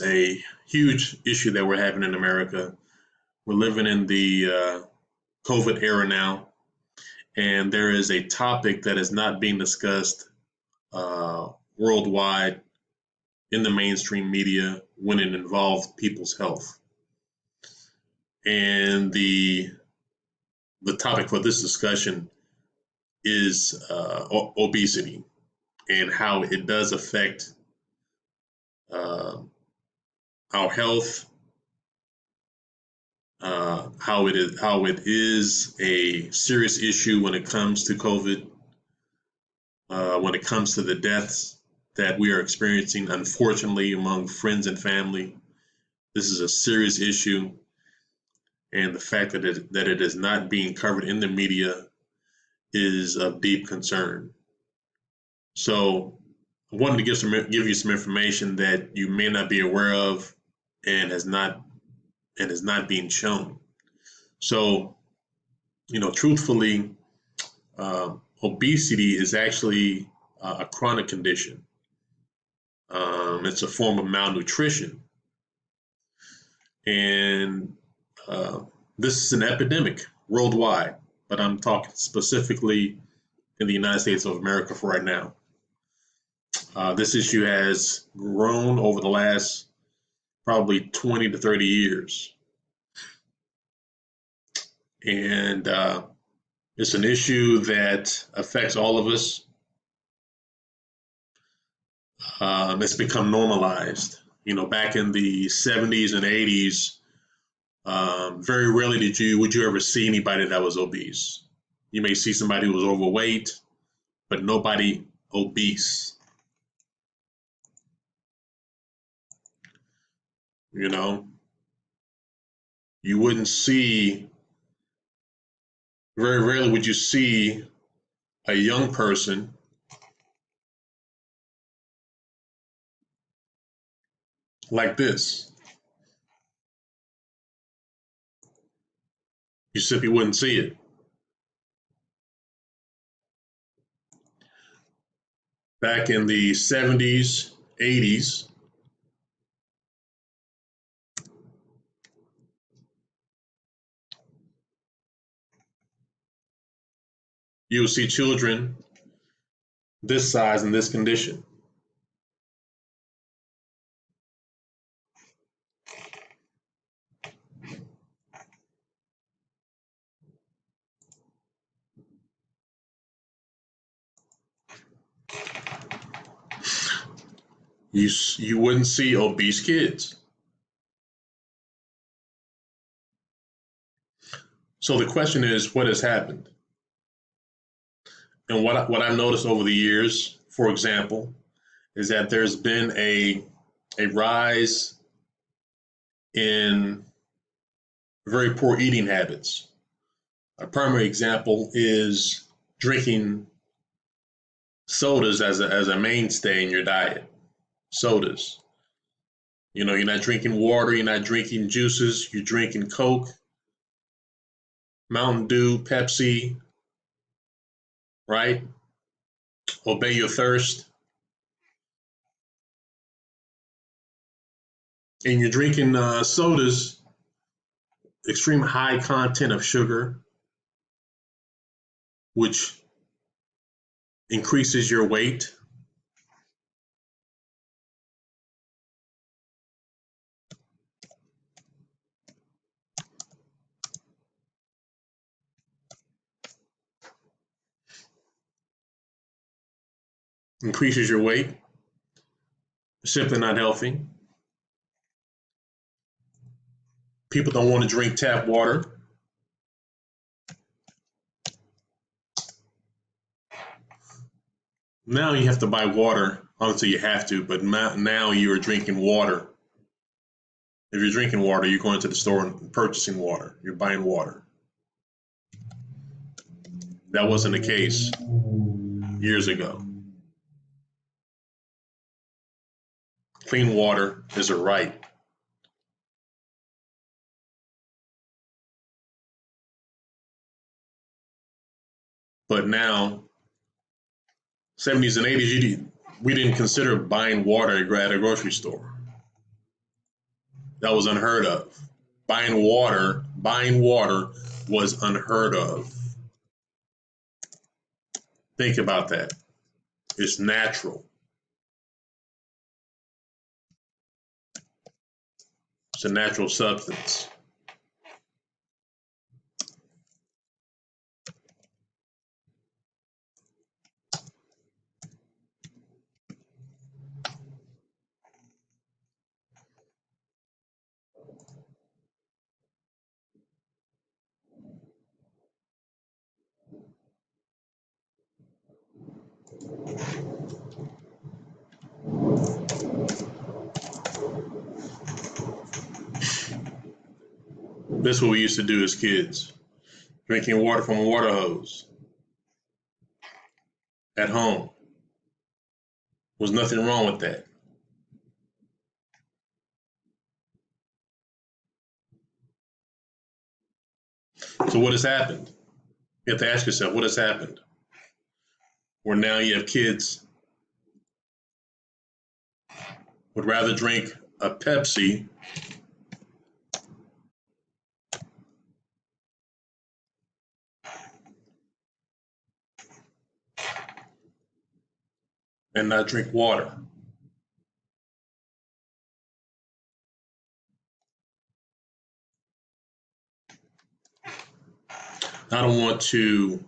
a huge issue that we're having in America. We're living in the COVID era now, and there is a topic that is not being discussed worldwide in the mainstream media when it involves people's health. And the topic for this discussion is obesity and how it does affect our health, how it is a serious issue when it comes to COVID, when it comes to the deaths that we are experiencing, unfortunately, among friends and family. This is a serious issue, and the fact that it is not being covered in the media is of deep concern. So I wanted to give you some information that you may not be aware of and is not being shown. So, truthfully, obesity is actually a chronic condition. It's a form of malnutrition, and this is an epidemic worldwide. But I'm talking specifically in the United States of America for right now. This issue has grown over the last probably 20 to 30 years. And it's an issue that affects all of us. It's become normalized. Back in the 70s and 80s, very rarely would you ever see anybody that was obese. You may see somebody who was overweight, but nobody obese. You wouldn't see, very rarely would you see a young person like this. You simply wouldn't see it. Back in the 70s, 80s, you will see children this size and this condition. You wouldn't see obese kids. So the question is, what has happened? And what I've noticed over the years, for example, is that there's been a rise in very poor eating habits. A primary example is drinking sodas as a mainstay in your diet. Sodas. You're not drinking water, you're not drinking juices, you're drinking Coke, Mountain Dew, Pepsi, right? Obey your thirst. And you're drinking sodas, extreme high content of sugar, which increases your weight. Increases your weight. Simply not healthy. People don't want to drink tap water. Now you have to buy water. Obviously you have to, but now you are drinking water. If you're drinking water, you're going to the store and purchasing water. You're buying water. That wasn't the case years ago. Clean water is a right. But now, 70s and 80s, we didn't consider buying water at a grocery store. That was unheard of. Buying water was unheard of. Think about that. It's natural. It's a natural substance. This is what we used to do as kids. Drinking water from a water hose at home. Was nothing wrong with that. So what has happened? You have to ask yourself, what has happened? Where now you have kids would rather drink a Pepsi and not drink water. I don't want to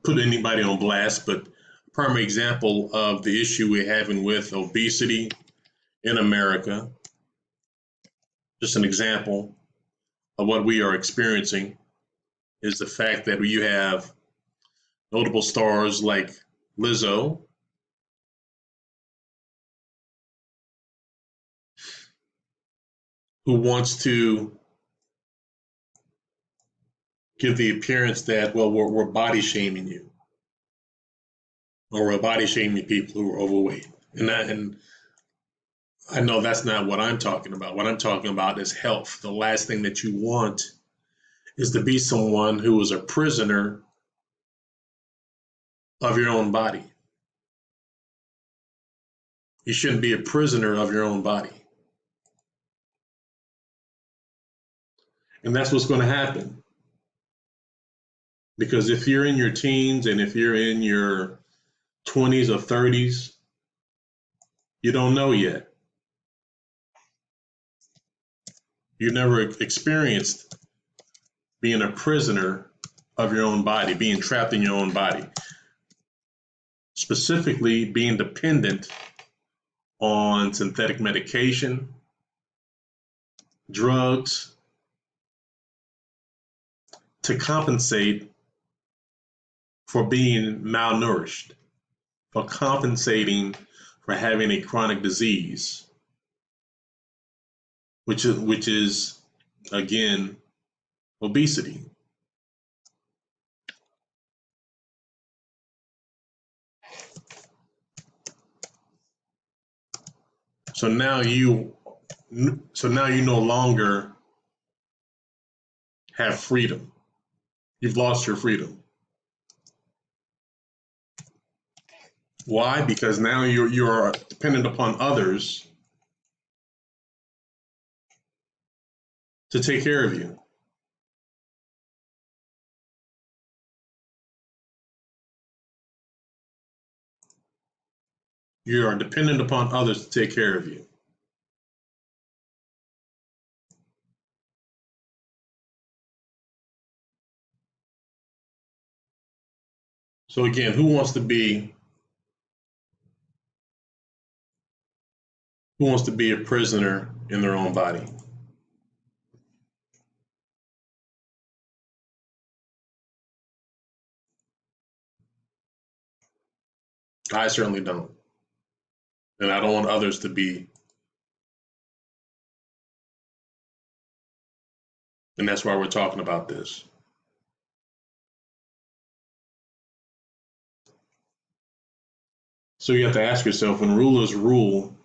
put anybody on blast, but a primary example of the issue we're having with obesity in America, just an example of what we are experiencing, is the fact that you have notable stars like Lizzo, who wants to give the appearance that, well, we're body shaming you, or we're body shaming people who are overweight. And I know that's not what I'm talking about. What I'm talking about is health. The last thing that you want is to be someone who is a prisoner of your own body. You shouldn't be a prisoner of your own body. And that's what's going to happen. Because if you're in your teens and if you're in your 20s or 30s, you don't know yet. You never experienced being a prisoner of your own body, being trapped in your own body, specifically being dependent on synthetic medication, drugs, to compensate for being malnourished, for compensating for having a chronic disease, which is again obesity. So now you no longer have freedom. You've lost your freedom. Why? Because now you're dependent upon others to take care of you. You are dependent upon others to take care of you. So again, who wants to be a prisoner in their own body? I certainly don't. And I don't want others to be. And that's why we're talking about this. So you have to ask yourself, when rulers rule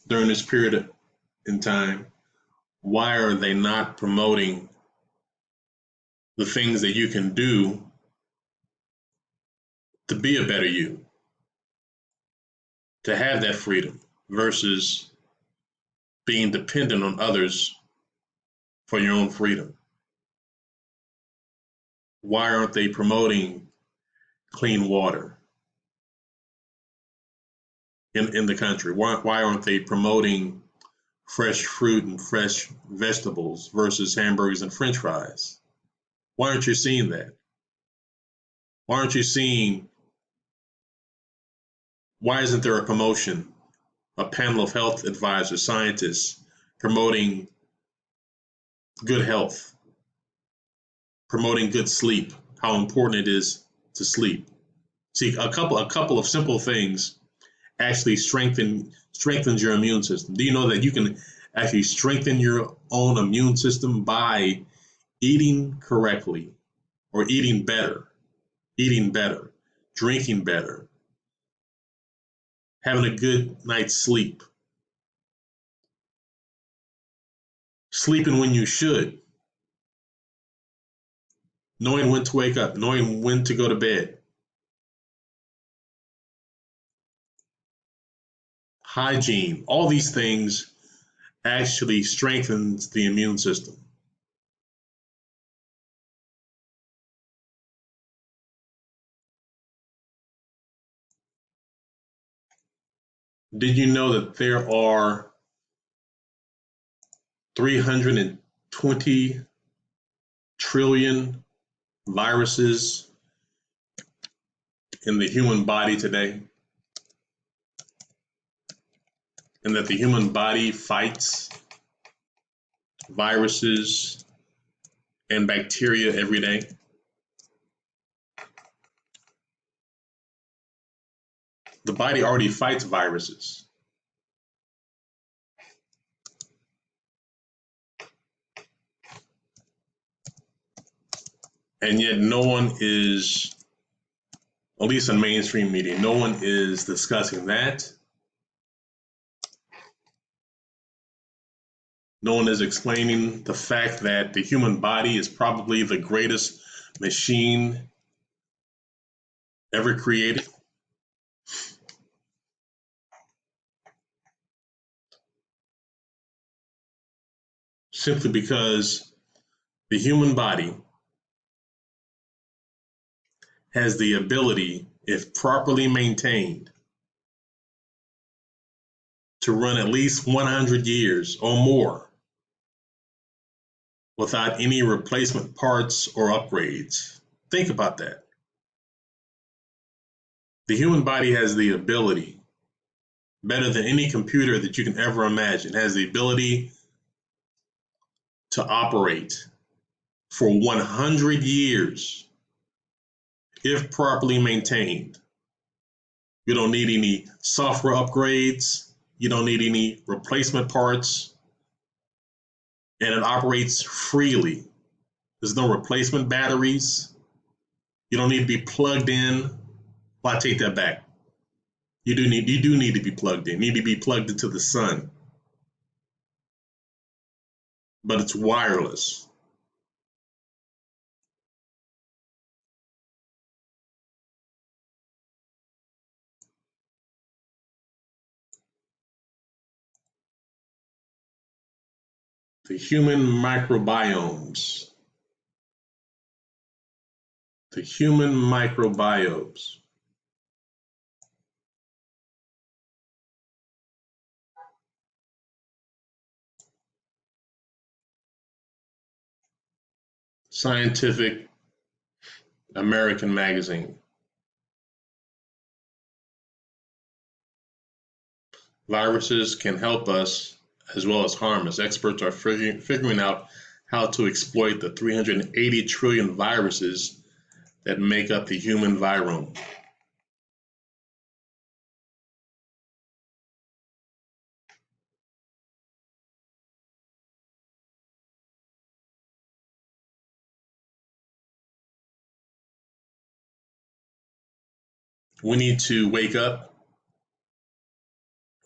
during this period in time, why are they not promoting the things that you can do to be a better you, to have that freedom, versus being dependent on others for your own freedom? Why aren't they promoting clean water in the country? Why aren't they promoting fresh fruit and fresh vegetables versus hamburgers and french fries? Why aren't you seeing that? Why aren't you seeing, why isn't there a promotion, a panel of health advisors, scientists promoting good health, promoting good sleep, how important it is to sleep? See, a couple of simple things actually strengthens your immune system. Do you know that you can actually strengthen your own immune system by eating correctly or eating better, drinking better, having a good night's sleep, sleeping when you should, knowing when to wake up, knowing when to go to bed, hygiene, all these things actually strengthens the immune system. Did you know that there are 320 trillion viruses in the human body today? And that the human body fights viruses and bacteria every day? The body already fights viruses. And yet no one is, at least in mainstream media, no one is discussing that. No one is explaining the fact that the human body is probably the greatest machine ever created. Simply because the human body has the ability, if properly maintained, to run at least 100 years or more without any replacement parts or upgrades. Think about that. The human body has the ability, better than any computer that you can ever imagine, has the ability to operate for 100 years if properly maintained. You don't need any software upgrades. You don't need any replacement parts. And it operates freely. There's no replacement batteries. You don't need to be plugged in. Well, I take that back. You do need to be plugged in. You need to be plugged into the sun. But it's wireless. The human microbiomes. The human microbiomes. Scientific American magazine. Viruses can help us as well as harm us. Experts are figuring out how to exploit the 380 trillion viruses that make up the human virome. We need to wake up.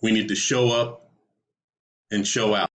We need to show up and show out.